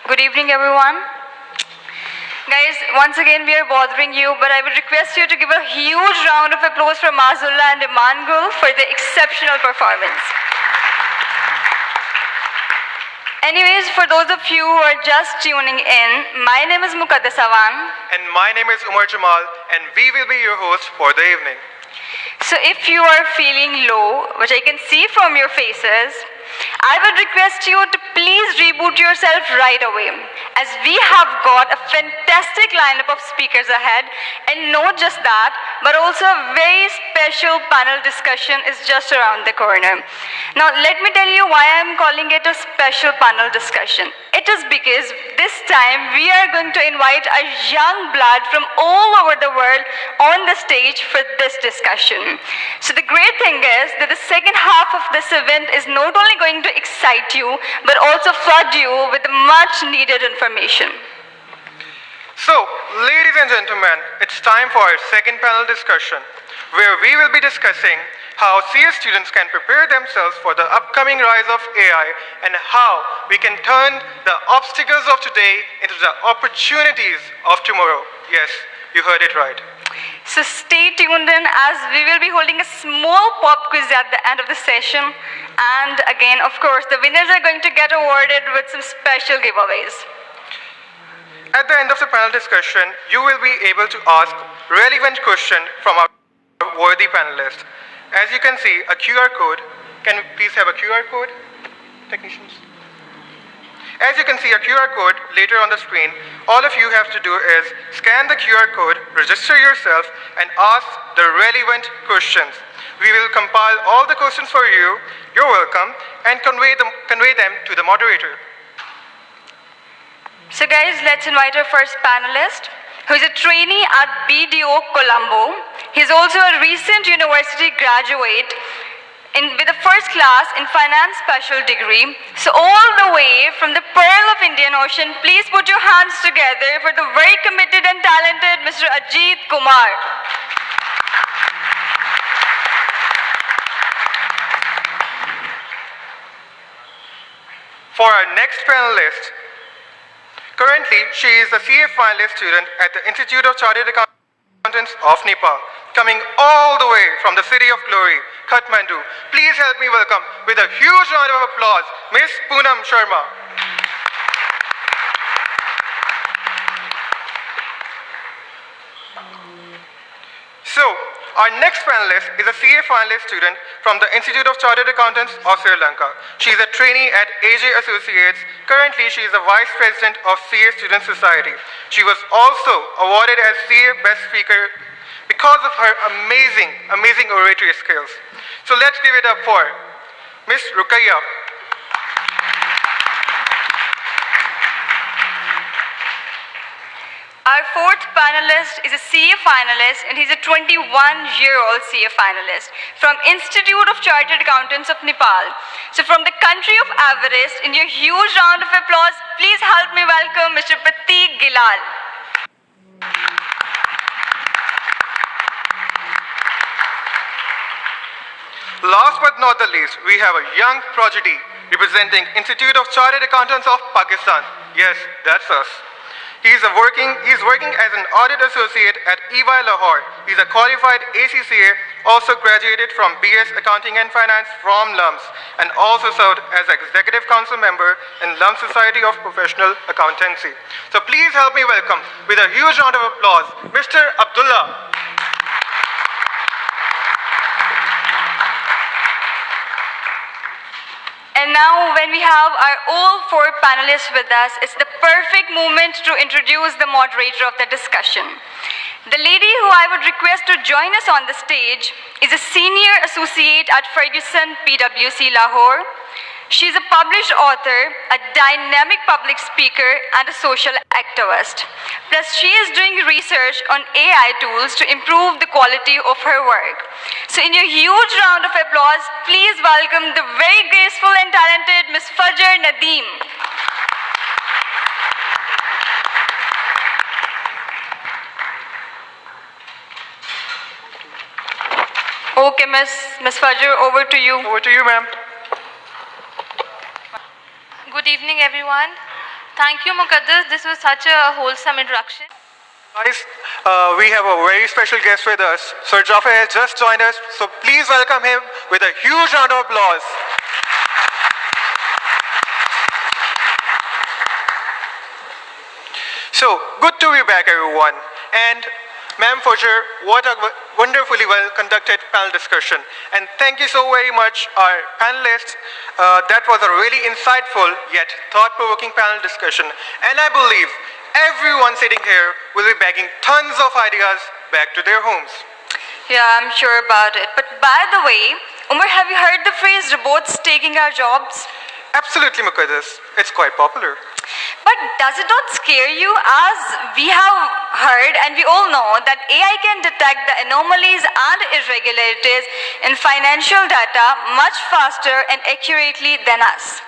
Good evening, everyone. Guys, once again we are bothering you, but I would request you to give a huge round of applause for Mazullah and Imangul for their exceptional performance. Anyways, for those of you who are just tuning in, my name is Muqaddas Awan. And my name is Umar Jamal, and we will be your hosts for the evening. So if you are feeling low, which I can see from your faces, I would request you to please reboot yourself right away, as we have got a fantastic lineup of speakers ahead, and not just that, but also a very special panel discussion is just around the corner. Now, let me tell you why I'm calling it a special panel discussion. It is because this time we are going to invite a young blood from all over the world on the stage for this discussion. So the great thing is that the second half of this event is not only going to excite you, but also flood you with much needed information. So, ladies and gentlemen, it's time for our second panel discussion, where we will be discussing how CS students can prepare themselves for the upcoming rise of AI and how we can turn the obstacles of today into the opportunities of tomorrow. Yes, you heard it right. So stay tuned in, as we will be holding a small pop quiz at the end of the session. And again, of course, the winners are going to get awarded with some special giveaways. At the end of the panel discussion, you will be able to ask relevant questions from our worthy panelists. As you can see, a QR code. Can we please have a QR code, technicians? As you can see a QR code later on the screen, all of you have to do is scan the QR code, register yourself, and ask the relevant questions. We will compile all the questions for you, you're welcome, and convey them to the moderator. So guys, let's invite our first panelist, who is a trainee at BDO Colombo. He's also a recent university graduate with a first class in finance special degree. So all the way from the Pearl of Indian Ocean, please put your hands together for the very committed and talented Mr. Ajit Kumar. For our next panelist, currently she is a CA finalist student at the Institute of Chartered Accountants of Nepal, coming all the way from the city of glory, Kathmandu. Please help me welcome with a huge round of applause, Miss Poonam Sharma. So, our next panelist is a CA finalist student from the Institute of Chartered Accountants of Sri Lanka. She is a trainee at AJ Associates. Currently, she is the Vice President of CA Student Society. She was also awarded as CA Best Speaker because of her amazing oratory skills. So let's give it up for Miss Rukaiya. Our fourth panelist is a CA finalist, and he's a 21-year-old CA finalist from Institute of Chartered Accountants of Nepal. So from the country of Everest, in your huge round of applause, please help me welcome Mr. Prateek Gilal. Last but not the least, we have a young prodigy representing Institute of Chartered Accountants of Pakistan. Yes, that's us. He's working as an audit associate at EY Lahore. He's a qualified ACCA, also graduated from BS Accounting and Finance from LUMS, and also served as Executive Council member in LUMS Society of Professional Accountancy. So please help me welcome, with a huge round of applause, Mr. Abdullah. And now, when we have our all four panelists with us, it's the perfect moment to introduce the moderator of the discussion. The lady who I would request to join us on the stage is a senior associate at Ferguson PwC Lahore. She's a published author, a dynamic public speaker, and a social activist. Plus, she is doing research on AI tools to improve the quality of her work. So in your huge round of applause, please welcome the very graceful and talented Ms. Fajr Nadeem. Okay, Ms. Fajr, over to you. Over to you, ma'am. Good evening, everyone. Thank you, Muqaddas. This was such a wholesome introduction. Guys, we have a very special guest with us. Sir Jaffer has just joined us, so please welcome him with a huge round of applause. So, good to be back, everyone. And Ma'am Faucher, what a wonderfully well conducted panel discussion. And thank you so very much, our panelists. That was a really insightful yet thought-provoking panel discussion. And I believe everyone sitting here will be bagging tons of ideas back to their homes. Yeah, I'm sure about it. But by the way, Umar, have you heard the phrase robots taking our jobs? Absolutely, Muqaddas. It's quite popular. But does it not scare you? As we have heard and we all know that AI can detect the anomalies and irregularities in financial data much faster and accurately than us.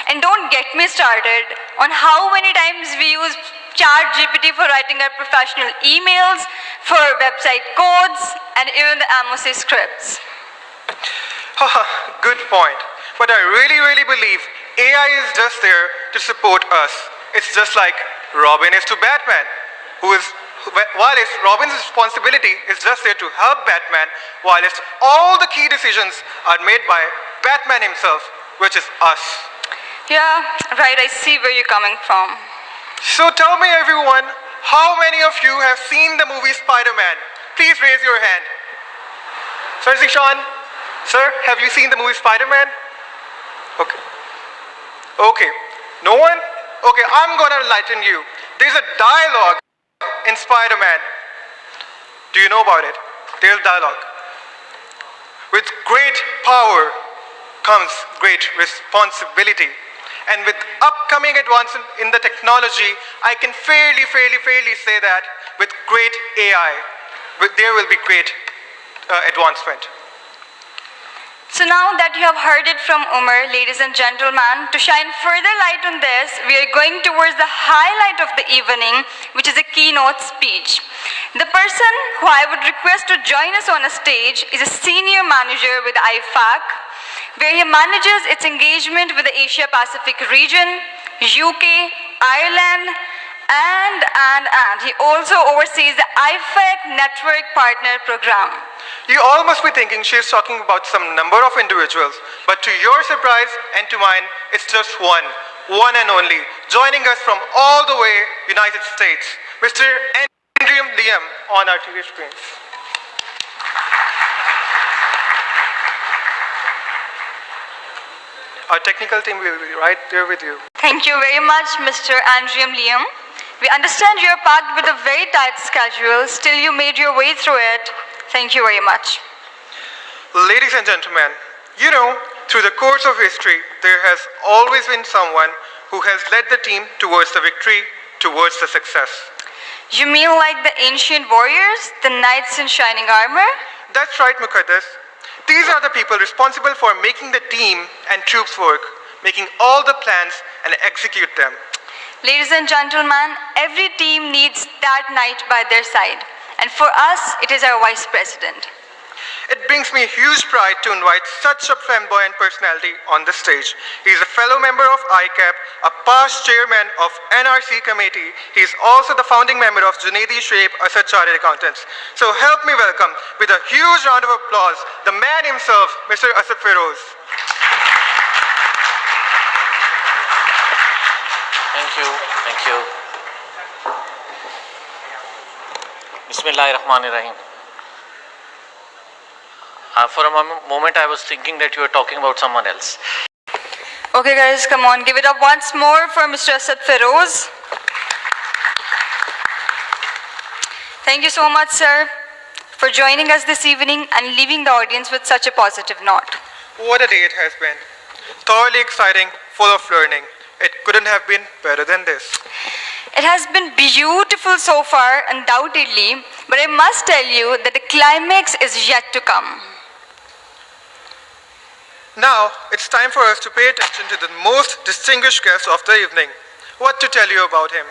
And don't get me started on how many times we use ChatGPT for writing our professional emails, for website codes, and even the MOC scripts. Haha, good point. But I really believe AI is just there to support us. It's just like Robin is to Batman, whilst Robin's responsibility is just there to help Batman, whilst all the key decisions are made by Batman himself, which is us. Yeah, right, I see where you're coming from. So tell me, everyone, how many of you have seen the movie Spider-Man? Please raise your hand. Sir Zishan, sir, have you seen the movie Spider-Man? Okay, no one? Okay, I'm gonna enlighten you. There's a dialogue in Spider-Man. Do you know about it? There's dialogue. With great power comes great responsibility. And with upcoming advancement in the technology, I can fairly say that with great AI, there will be great advancement. So now that you have heard it from Umar, ladies and gentlemen, to shine further light on this, we are going towards the highlight of the evening, which is a keynote speech. The person who I would request to join us on a stage is a senior manager with IFAC, where he manages its engagement with the Asia-Pacific region, UK, Ireland, and he also oversees the IFAC Network Partner Program. You all must be thinking she is talking about some number of individuals, but to your surprise and to mine, it's just one and only, joining us from all the way United States, Mr. Andrew Liam on our TV screens. Our technical team will be right there with you. Thank you very much, Mr. Andrew Liam. We understand you're packed with a very tight schedule, still you made your way through it. Thank you very much. Ladies and gentlemen, you know, through the course of history, there has always been someone who has led the team towards the victory, towards the success. You mean like the ancient warriors, the knights in shining armor? That's right, Muqaddas. These are the people responsible for making the team and troops work, making all the plans and execute them. Ladies and gentlemen, every team needs that knight by their side. And for us, it is our Vice President. It brings me huge pride to invite such a flamboyant personality on the stage. He is a fellow member of ICAP, a past chairman of NRC committee. He is also the founding member of Junaidi Shape Asad Chartered Accountants. So help me welcome, with a huge round of applause, the man himself, Mr. Asad Feroz. Thank you. Bismillahirrahmanirrahim. For a moment I was thinking that you were talking about someone else. Okay guys, come on, give it up once more for Mr. Asad Feroz. Thank you so much, sir, for joining us this evening and leaving the audience with such a positive note. What a day it has been. Thoroughly exciting, full of learning. It couldn't have been better than this. It has been beautiful so far, undoubtedly, but I must tell you that the climax is yet to come. Now, it's time for us to pay attention to the most distinguished guest of the evening. What to tell you about him?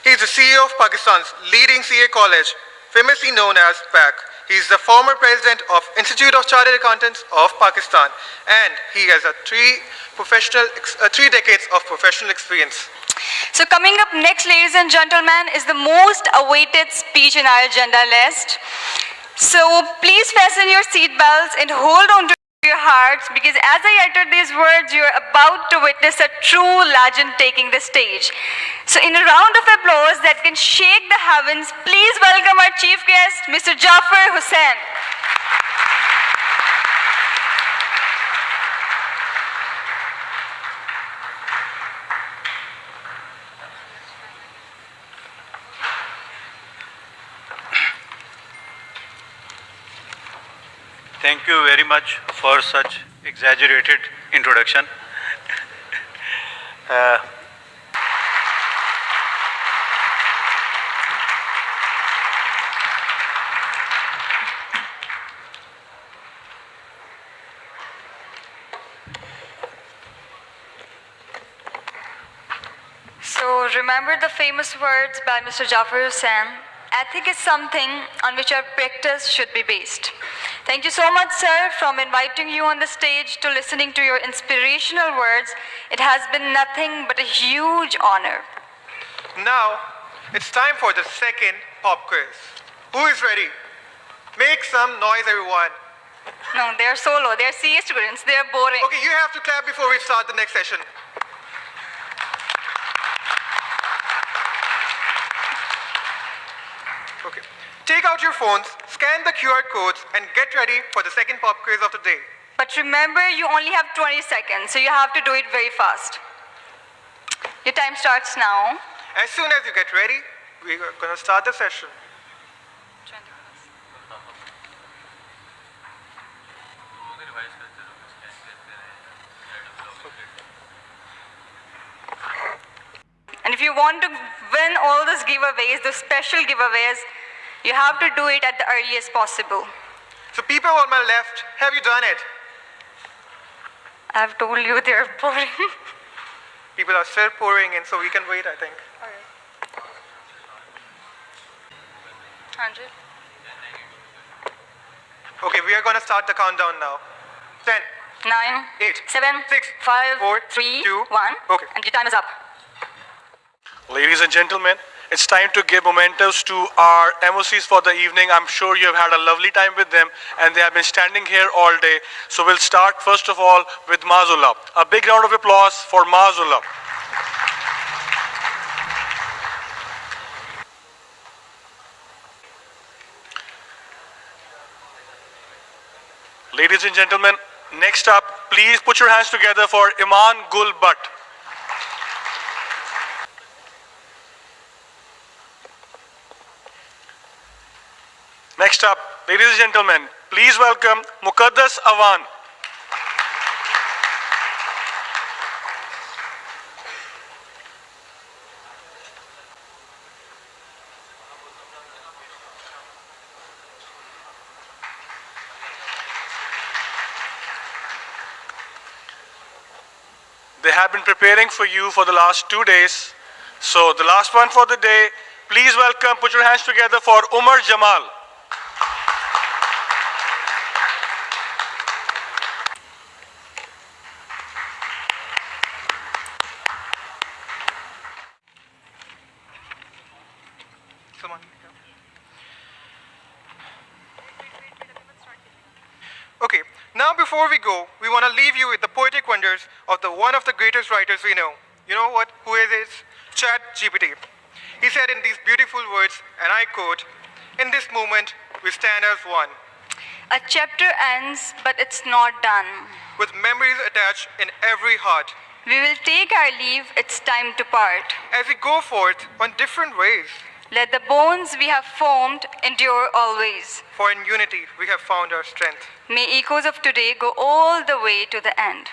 He is the CEO of Pakistan's leading CA college, famously known as PAC. He is the former president of Institute of Chartered Accountants of Pakistan, and he has three decades of professional experience. So coming up next, ladies and gentlemen, is the most awaited speech in our agenda list. So please fasten your seatbelts and hold on to your hearts, because as I utter these words, you're about to witness a true legend taking the stage. So in a round of applause that can shake the heavens, please welcome our chief guest, Mr. Jafar Hussain. Thank you very much for such exaggerated introduction. So remember the famous words by Mr. Jafar Hussain, ethic is something on which our practice should be based. Thank you so much, sir, from inviting you on the stage to listening to your inspirational words. It has been nothing but a huge honor. Now, it's time for the second pop quiz. Who is ready? Make some noise, everyone. No, they're solo. They're CA students. They're boring. Okay, you have to clap before we start the next session. Okay. Take out your phones, scan the QR codes, and get ready for the second pop quiz of the day. But remember, you only have 20 seconds, so you have to do it very fast. Your time starts now. As soon as you get ready, we're going to start the session. And if you want to win all those giveaways, those special giveaways, you have to do it at the earliest possible. So people on my left, have you done it? I've told you they're boring. People are still pouring in, so we can wait, I think. 100. Okay, we are going to start the countdown now. 10, 9, 8, 7, 6, 5, 4, 3, 2, 1. Okay. And your time is up. Ladies and gentlemen, it's time to give mementos to our MOCs for the evening. I'm sure you have had a lovely time with them and they have been standing here all day. So we'll start first of all with Mazullah. A big round of applause for Mazullah. Ladies and gentlemen, next up, please put your hands together for Iman Gul Butt. Next up, ladies and gentlemen, please welcome Muqaddas Awan. They have been preparing for you for the last 2 days. So the last one for the day, please welcome, put your hands together for Umar Jamal. Okay, now before we go, we want to leave you with the poetic wonders of one of the greatest writers we know. You know what? Who is it? ChatGPT. He said in these beautiful words, and I quote, "In this moment, we stand as one, A chapter ends, but it's not done. with memories attached in every heart, We will take our leave, it's time to part. as we go forth on different ways. Let the bones we have formed endure always. For in unity, we have found our strength." May echoes of today go all the way to the end.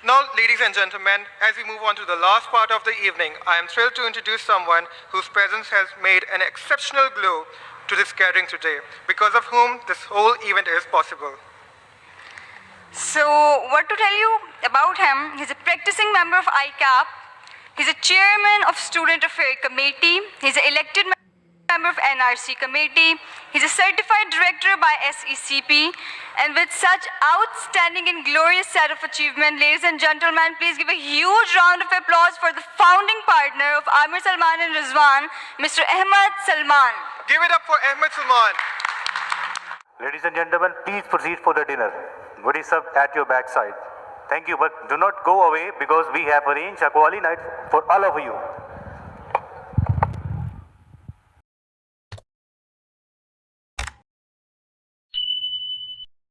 Now, ladies and gentlemen, as we move on to the last part of the evening, I am thrilled to introduce someone whose presence has made an exceptional glow to this gathering today, because of whom this whole event is possible. So, what to tell you about him? He's a practicing member of ICAP. He's a chairman of Student Affair Committee. He's an elected member member of NRC committee. He's a certified director by SECP, and with such outstanding and glorious set of achievement, ladies and gentlemen, please give a huge round of applause for the founding partner of Amir Salman and Rizwan, Mr. Ahmad Salman. Give it up for Ahmed Salman. Ladies and gentlemen, please proceed for the dinner. What is served at your backside. Thank you, but do not go away because we have arranged a Qawwali night for all of you.